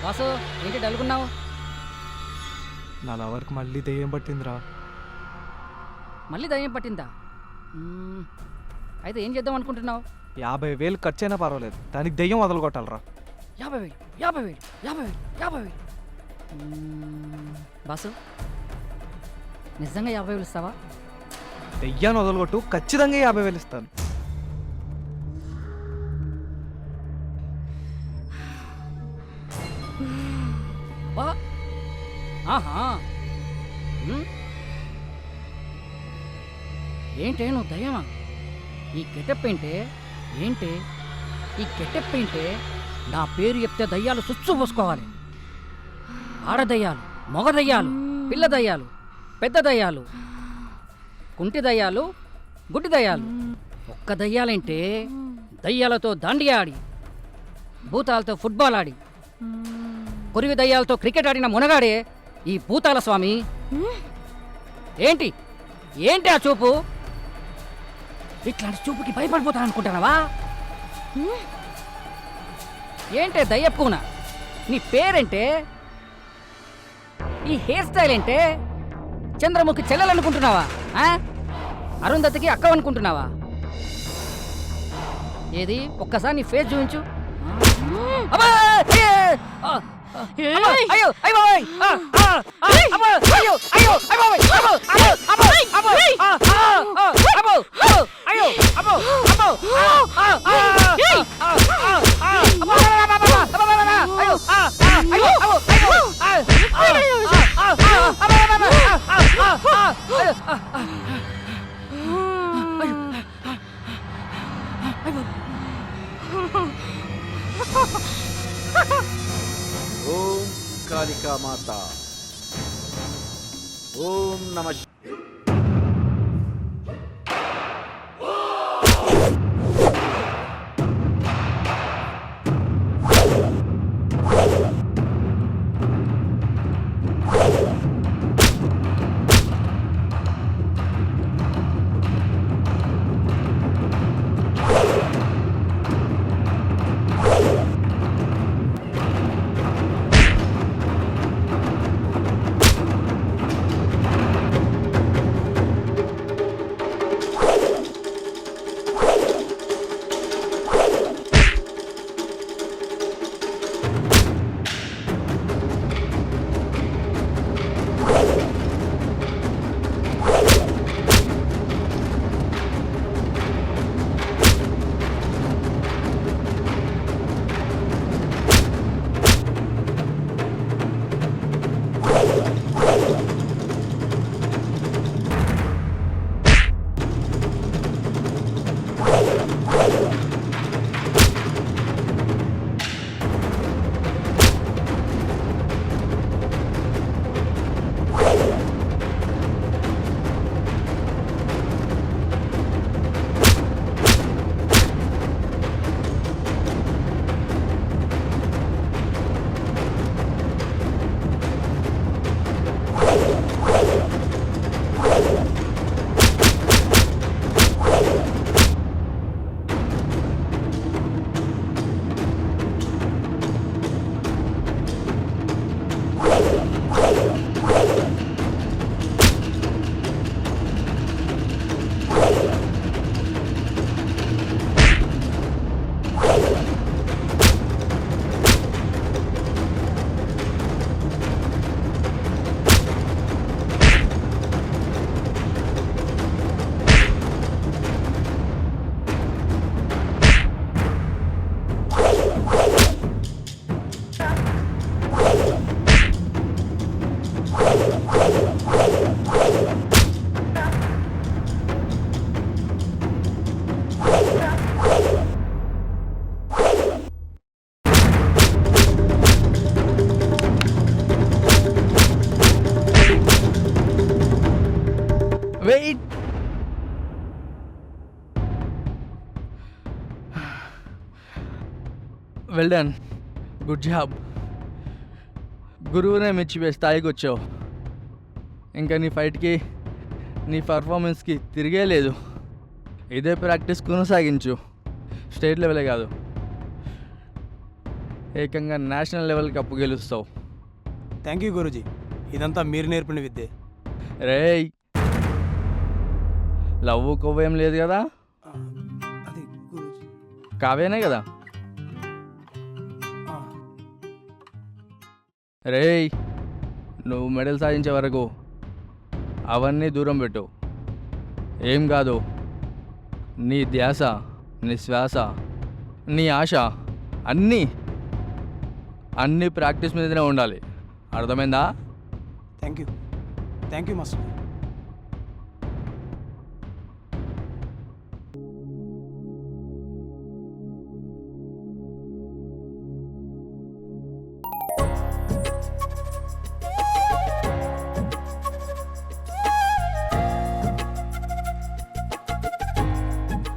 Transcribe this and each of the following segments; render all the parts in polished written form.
వాసు ఏంటి డల్గున్నావు? నా లవర్కి మళ్ళీ దెయ్యం పట్టిందిరా. మళ్ళీ దయ్యం పట్టిందా? అయితే ఏం చేద్దాం అనుకుంటున్నావు? 50,000 ఖర్చైనా పర్వాలేదు, దానికి దెయ్యం వదలగొట్టాలరా. 50,000 బాసు, నిజంగా 50,000 ఇస్తావా? దెయ్యాన్ని వదలగొట్టు, ఖచ్చితంగా 50,000 ఇస్తాను. ఆహా, ఏంటే నువ్వు దయ్యమా? ఈ గెటప్ ఏంటే? ఏంటి ఈ గెటప్ ఏంటే? నా పేరు చెప్తే దయ్యాలు సుచ్చు పోసుకోవాలి. ఆడదయ్యాలు, మగ దయ్యాలు, పిల్ల దయ్యాలు, పెద్ద దయ్యాలు, కుంటి దయ్యాలు, గుడ్డి దయ్యాలు. ఒక్క దయ్యాలంటే దయ్యాలతో దాండియా ఆడి, భూతాలతో ఫుట్బాల్ ఆడి, కొరివి దయ్యాలతో క్రికెట్ ఆడిన మునగాడే ఈ భూతాల స్వామి. ఏంటి ఏంటి ఆ చూపు? ఇట్లాంటి చూపుకి భయపడిపోతా అనుకుంటున్నావా? ఏంటే దయ్యప్పున? నీ పేరేంటే? ఈ హెయిర్ స్టైల్ ఏంటే? చంద్రముఖి చెల్లెలనుకుంటున్నావా? అరుంధతికి అక్క అనుకుంటున్నావా? ఏది ఒక్కసారి నీ ఫేస్ చూపించు. అయ్యో అయ్యో అయ్యో ఓం కాళికా మాత, ఓం నమః. Well done, good job. గురువునే మెచ్చిపోయే స్థాయికి వచ్చావు. ఇంకా నీ ఫైట్కి, నీ పర్ఫార్మెన్స్కి తిరిగే లేదు. ఇదే ప్రాక్టీస్ కొనసాగించు. స్టేట్ లెవెలే కాదు, ఏకంగా నేషనల్ లెవెల్ కప్పు గెలుస్తావు. థ్యాంక్ యూ గురూజీ, ఇదంతా మీరు నేర్పిన విద్యే. రేయ్, లవ్వు కొవ్వేం లేదు కదా? అది గురూజీ. కావేనే కదా? ఆ, రేయ్, నువ్వు మెడల్ సాధించే వరకు అవన్నీ దూరం పెట్టు. ఏం కాదు, నీ ధ్యాస, నీ శ్వాస, నీ ఆశ అన్నీ ప్రాక్టీస్ మీదనే ఉండాలి. అర్థమైందా? Thank you master.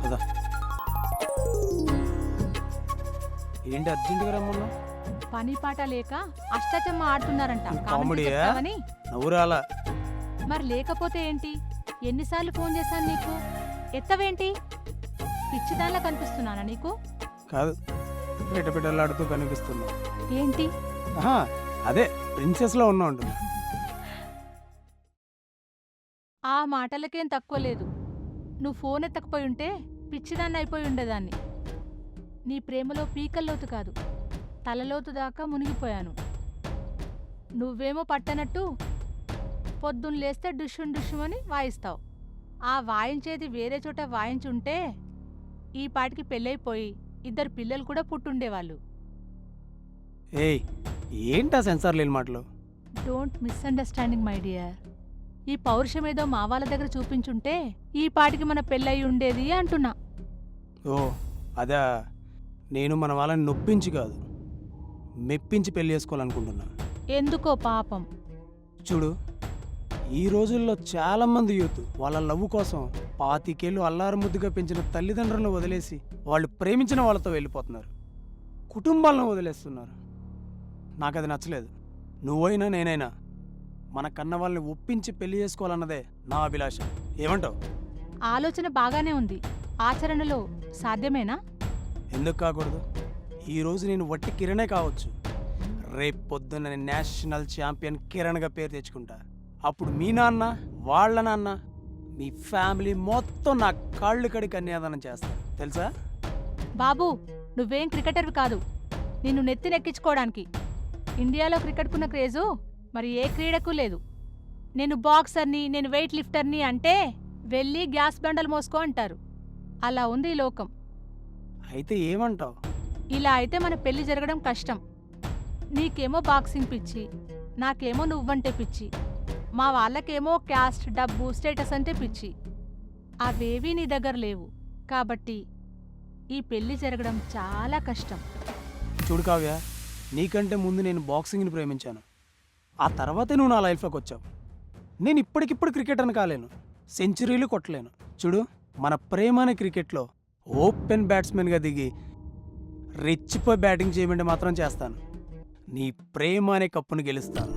పద. ఏంటి అర్జెంటుగా రమ్మన్నా? పని పాట లేక అష్టాచమ్మ ఆడుతున్నారంట. ఇది కామెంట్ కామెడీయా? చెప్తావని? నవ్వురాలా? మరి లేకపోతే ఏంటి? ఎన్నిసార్లు ఫోన్ చేశాను నీకు? ఎత్తవేంటి? పిచ్చిదానిలా కనిపిస్తున్నానా నీకు? కాదు, పిట్టలాడుతూ కనిపిస్తున్నా. ఏంటి? ఆహా, అదే ప్రిన్సెస్లో ఉన్నా ఉంటుంది. ఆ మాటలకేం తక్కువ లేదు. నువ్వు ఫోన్ ఎత్తకపోయి ఉంటే పిచ్చిదాన్ని అయిపోయి ఉండేదాన్ని. నీ ప్రేమలో పీకల్లోతు కాదు, తలలోతు దాకా మునిగిపోయాను. నువ్వేమో పట్టనట్టు పొద్దున్న లేస్తే డుష్షున్ డుష్షుమని వాయిస్తావు. ఆ వాయించేది వేరే చోట వాయించుంటే ఈ పాటికి పెళ్ళైపోయి 2 పిల్లలు కూడా పుట్టుండేవాళ్ళు. ఏయ్, ఏంటా సెన్సార్ లేని మాటలు? Don't misunderstanding my dear. ఈ పౌరుషమేదో మా వాళ్ళ దగ్గర చూపించుంటే ఈ పాటికి మన పెళ్ళయి ఉండేది అంటున్నా. ఓ అదా, నేను మన వాళ్ళని నొప్పించి కాదు, మెప్పించి పెళ్లి చేసుకోవాలనుకుంటున్నా. ఎందుకో పాపం. చూడు, ఈ రోజుల్లో చాలామంది యూత్ వాళ్ళ లవ్ కోసం 25 ఏళ్ళు అల్లారు ముద్దుగా పెంచిన తల్లిదండ్రులను వదిలేసి వాళ్ళు ప్రేమించిన వాళ్ళతో వెళ్ళిపోతున్నారు, కుటుంబాలను వదిలేస్తున్నారు. నాకు అది నచ్చలేదు. నువ్వైనా నేనైనా మన కన్న వాళ్ళని ఒప్పించి పెళ్లి చేసుకోవాలన్నదే నా అభిలాష. ఏమంటావు? ఆలోచన బాగానే ఉంది, ఆచరణలో సాధ్యమేనా? ఎందుకు కాకూడదు? ఈరోజు నేను వట్టి కిరణే కావచ్చు, రేపు పొద్దున్న నేను నేషనల్ ఛాంపియన్ కిరణ్గా పేరు తెచ్చుకుంటా. అప్పుడు మీ నాన్న, వాళ్ళ నాన్న, మీ ఫ్యామిలీ మొత్తం నా కాళ్ళు కడి కన్యాదానం చేస్తారు, తెలుసా? బాబు, నువ్వేం క్రికెటర్వి కాదు నిన్ను నెత్తినెక్కించుకోవడానికి. ఇండియాలో క్రికెట్కున్న క్రేజు మరి ఏ క్రీడకు లేదు. నేను బాక్సర్ని, నేను వెయిట్ లిఫ్టర్ని అంటే వెళ్ళి గ్యాస్ బండలు మోసుకో అంటారు. అలా ఉంది ఈ లోకం. అయితే ఏమంటావు? ఇలా అయితే మన పెళ్లి జరగడం కష్టం. నీకేమో బాక్సింగ్ పిచ్చి, నాకేమో నువ్వంటే పిచ్చి, మా వాళ్ళకేమో క్యాస్ట్, డబ్బు, స్టేటస్ అంటే పిచ్చి. అవేవీ నీ దగ్గర లేవు కాబట్టి ఈ పెళ్లి జరగడం చాలా కష్టం. చూడు కావ్య, నీకంటే ముందు నేను బాక్సింగ్ని ప్రేమించాను, ఆ తర్వాతే నువ్వు నా లైఫ్లోకి వచ్చావు. నేను ఇప్పటికిప్పుడు క్రికెటర్ని కాలేను, సెంచరీలు కొట్టలేను. చూడు, మన ప్రేమ అనే క్రికెట్లో ఓపెన్ బ్యాట్స్మెన్గా దిగి రెచ్చిపోయి బ్యాటింగ్ చేయమంటే మాత్రం చేస్తాను. నీ ప్రేమ అనే కప్పును గెలుస్తాను.